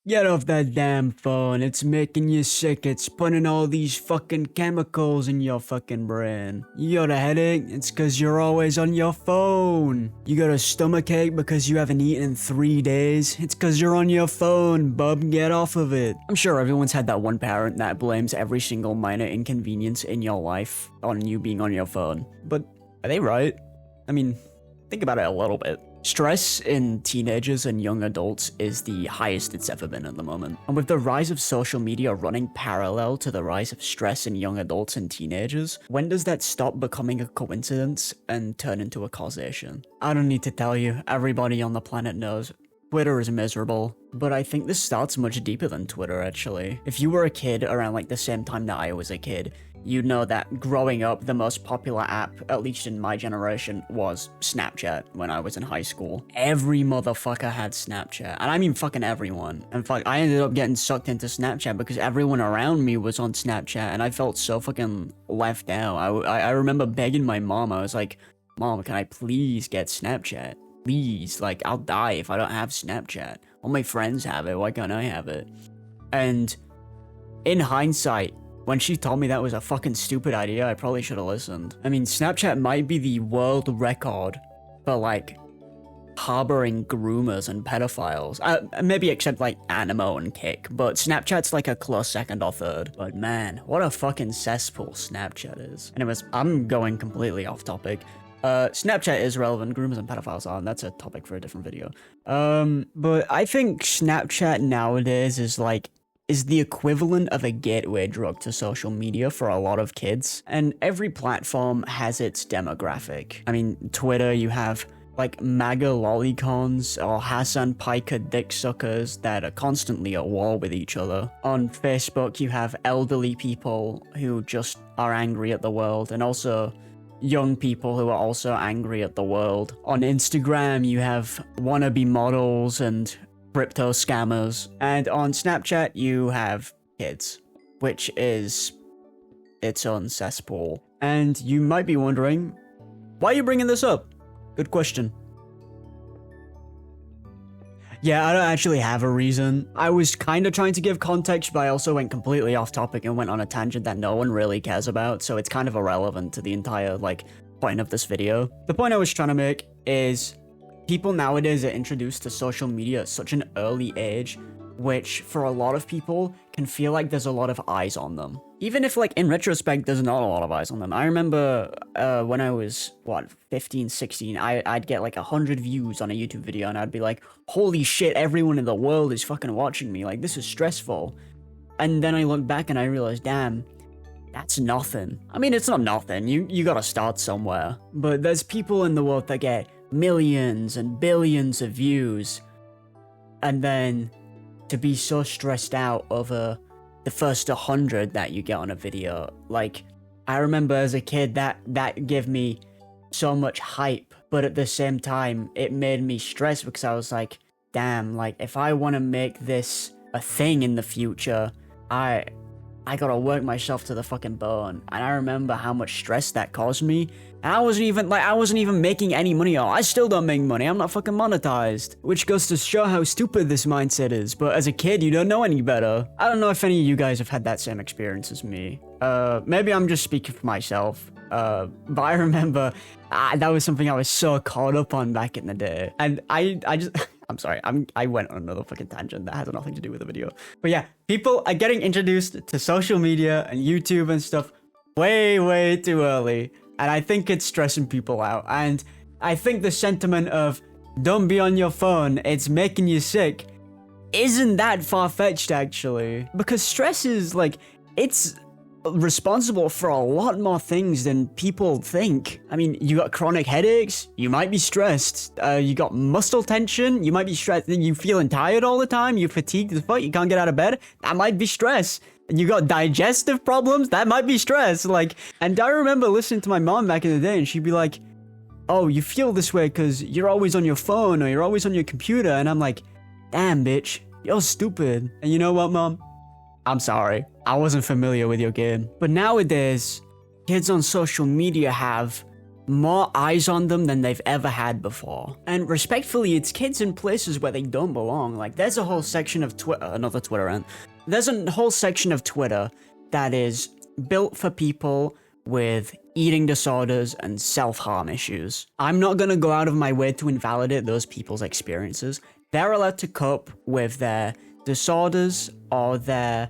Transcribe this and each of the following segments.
Get off that damn phone. It's making you sick. It's putting all these fucking chemicals in your fucking brain. You got a headache? It's cause you're always on your phone. You got a stomachache because you haven't eaten in 3 days? It's cause you're on your phone, bub. Get off of it. I'm sure everyone's had that one parent that blames every single minor inconvenience in your life on you being on your phone. But are they right? I mean, think about it a little bit. Stress in teenagers and young adults is the highest it's ever been at the moment. And with the rise of social media running parallel to the rise of stress in young adults and teenagers, when does that stop becoming a coincidence and turn into a causation? I don't need to tell you, everybody on the planet knows. Twitter is miserable, but I think this starts much deeper than Twitter actually. If you were a kid around like the same time that I was a kid, you'd know that growing up, the most popular app, at least in my generation, was Snapchat when I was in high school. Every motherfucker had Snapchat, and I mean fucking everyone. And fuck, I ended up getting sucked into Snapchat because everyone around me was on Snapchat, and I felt so fucking left out. I remember begging my mom, I was like, Mom, can I please get Snapchat? Please, like, I'll die if I don't have Snapchat. All my friends have it, why can't I have it? And in hindsight, when she told me that was a fucking stupid idea, I probably should have listened. I mean, Snapchat might be the world record for, like, harboring groomers and pedophiles. Maybe except, like, Animo and Kick, but Snapchat's, like, a close second or third. But man, what a fucking cesspool Snapchat is. Anyways, I'm going completely off topic. Snapchat is relevant, groomers and pedophiles are, and that's a topic for a different video. But I think Snapchat nowadays is the equivalent of a gateway drug to social media for a lot of kids. And every platform has its demographic. I mean, Twitter, you have like MAGA lolicons or Hassan Piker dick suckers that are constantly at war with each other. On Facebook, you have elderly people who just are angry at the world, and also young people who are also angry at the world. On Instagram, you have wannabe models and crypto scammers, and on Snapchat you have kids, which is its own cesspool. And you might be wondering, why are you bringing this up? Good question. Yeah, I don't actually have a reason. I was kind of trying to give context, but I also went completely off topic and went on a tangent that no one really cares about, so it's kind of irrelevant to the entire, like, point of this video. The point I was trying to make is people nowadays are introduced to social media at such an early age, which for a lot of people can feel like there's a lot of eyes on them. Even if, like, in retrospect, there's not a lot of eyes on them. I remember when I was, 15, 16, I'd get like 100 views on a YouTube video and I'd be like, holy shit, everyone in the world is fucking watching me. Like, this is stressful. And then I look back and I realized, damn, that's nothing. I mean, it's not nothing. You gotta start somewhere. But there's people in the world that get millions and billions of views, and then to be so stressed out over the first 100 that you get on a video. Like, I remember as a kid that gave me so much hype, but at the same time it made me stressed because I was like, damn, like, if I want to make this a thing in the future, I gotta work myself to the fucking bone. And I remember how much stress that caused me. And I wasn't even making any money. I still don't make money. I'm not fucking monetized. Which goes to show how stupid this mindset is. But as a kid, you don't know any better. I don't know if any of you guys have had that same experience as me. Maybe I'm just speaking for myself. But I remember that was something I was so caught up on back in the day. And I just... I'm sorry, I went on another fucking tangent that has nothing to do with the video. But yeah, people are getting introduced to social media and YouTube and stuff way, way too early. And I think it's stressing people out. And I think the sentiment of, don't be on your phone, it's making you sick, isn't that far-fetched actually. Because stress is like, it's responsible for a lot more things than people think. I mean, you got chronic headaches, you might be stressed. You got muscle tension, you might be stressed. You feeling tired all the time, you're fatigued as fuck, you can't get out of bed, that might be stress. You got digestive problems, that might be stress. Like, and I remember listening to my mom back in the day and she'd be like, oh, you feel this way because you're always on your phone or you're always on your computer. And I'm like, damn, bitch, you're stupid. And you know what, mom? I'm sorry, I wasn't familiar with your game. But nowadays, kids on social media have more eyes on them than they've ever had before. And respectfully, it's kids in places where they don't belong. Like, there's a whole section of Twitter, another Twitter rant. There's a whole section of Twitter that is built for people with eating disorders and self-harm issues. I'm not gonna go out of my way to invalidate those people's experiences. They're allowed to cope with their disorders or their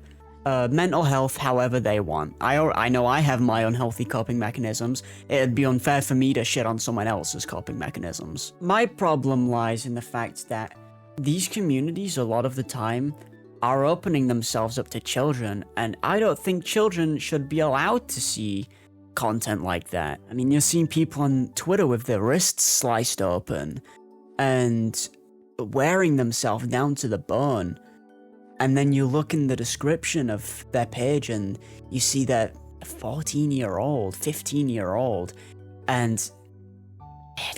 mental health however they want. I know I have my unhealthy coping mechanisms. It'd be unfair for me to shit on someone else's coping mechanisms. My problem lies in the fact that these communities, a lot of the time, are opening themselves up to children, and I don't think children should be allowed to see content like that. I mean, you're seeing people on Twitter with their wrists sliced open and wearing themselves down to the bone. And then you look in the description of their page and you see that 14-year-old, 15-year-old, and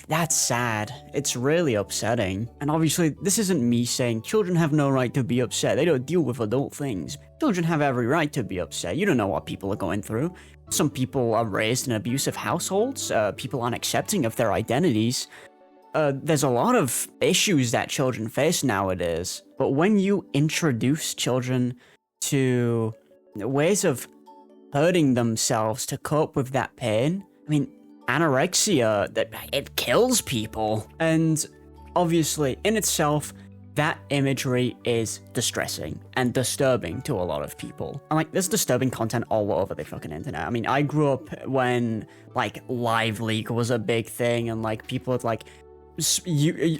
that's sad. It's really upsetting. And obviously, this isn't me saying children have no right to be upset. They don't deal with adult things. Children have every right to be upset. You don't know what people are going through. Some people are raised in abusive households. People aren't accepting of their identities. There's a lot of issues that children face nowadays. But when you introduce children to ways of hurting themselves to cope with that pain, I mean, anorexia, it kills people. And obviously, in itself, that imagery is distressing and disturbing to a lot of people. And like, there's disturbing content all over the fucking internet. I mean, I grew up when like Live Leak was a big thing, and like people would like,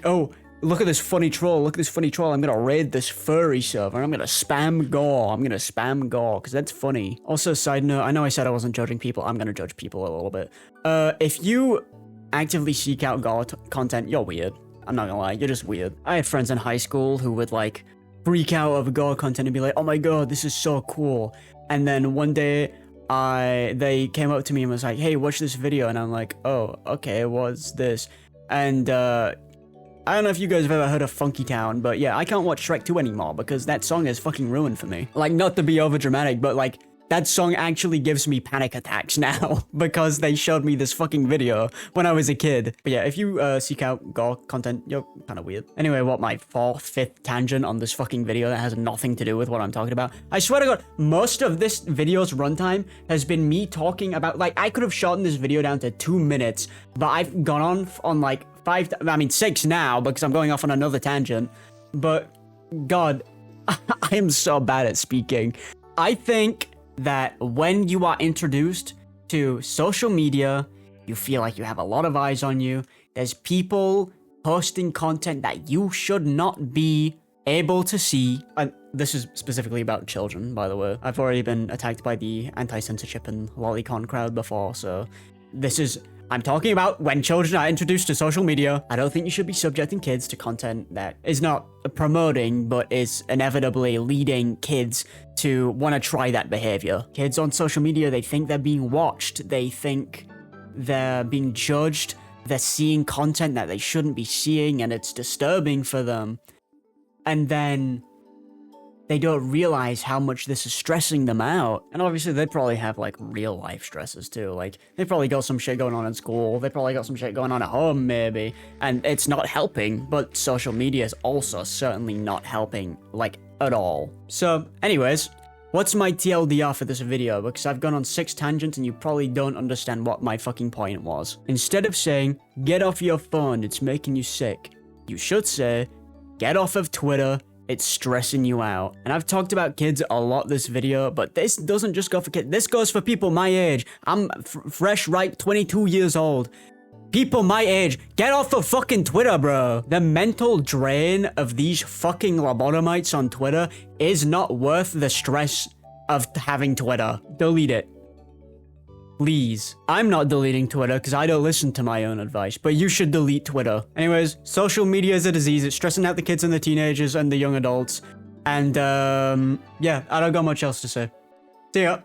oh, look at this funny troll, look at this funny troll, I'm gonna raid this furry server, I'm gonna spam gore, because that's funny. Also, side note, I know I said I wasn't judging people, I'm gonna judge people a little bit. If you actively seek out gore content, you're weird. I'm not gonna lie, you're just weird. I had friends in high school who would like freak out over gore content and be like, oh my god, this is so cool. And then one day, they came up to me and was like, hey, watch this video, and I'm like, oh, okay, what's this? And I don't know if you guys have ever heard of Funky Town, but yeah, I can't watch Shrek 2 anymore because that song is fucking ruined for me. Like, not to be over dramatic, but like, that song actually gives me panic attacks now because they showed me this fucking video when I was a kid. But yeah, if you seek out gore content, you're kind of weird. Anyway, what, my 4th, 5th tangent on this fucking video that has nothing to do with what I'm talking about? I swear to God, most of this video's runtime has been me talking about, like, I could have shortened this video down to 2 minutes, but I've gone on like 6 now because I'm going off on another tangent. But God, I am so bad at speaking. I think that when you are introduced to social media, you feel like you have a lot of eyes on you. There's people posting content that you should not be able to see. And this is specifically about children, by the way. I've already been attacked by the anti-censorship and lolicon crowd before, so I'm talking about when children are introduced to social media. I don't think you should be subjecting kids to content that is not promoting, but is inevitably leading kids to want to try that behavior. Kids on social media, they think they're being watched. They think they're being judged. They're seeing content that they shouldn't be seeing, and it's disturbing for them. And then they don't realize how much this is stressing them out. And obviously they probably have like real life stresses too. Like, they probably got some shit going on in school. They probably got some shit going on at home maybe. And it's not helping, but social media is also certainly not helping, like, at all. So anyways, what's my TLDR for this video? Because I've gone on 6 tangents and you probably don't understand what my fucking point was. Instead of saying, get off your phone, it's making you sick, you should say, get off of Twitter, it's stressing you out. And I've talked about kids a lot this video, but this doesn't just go for kids. This goes for people my age. I'm fresh, ripe, 22 years old. People my age, get off of fucking Twitter, bro. The mental drain of these fucking lobotomites on Twitter is not worth the stress of having Twitter. Delete it. Please. I'm not deleting Twitter because I don't listen to my own advice, but you should delete Twitter. Anyways, social media is a disease. It's stressing out the kids and the teenagers and the young adults. And, yeah, I don't got much else to say. See ya.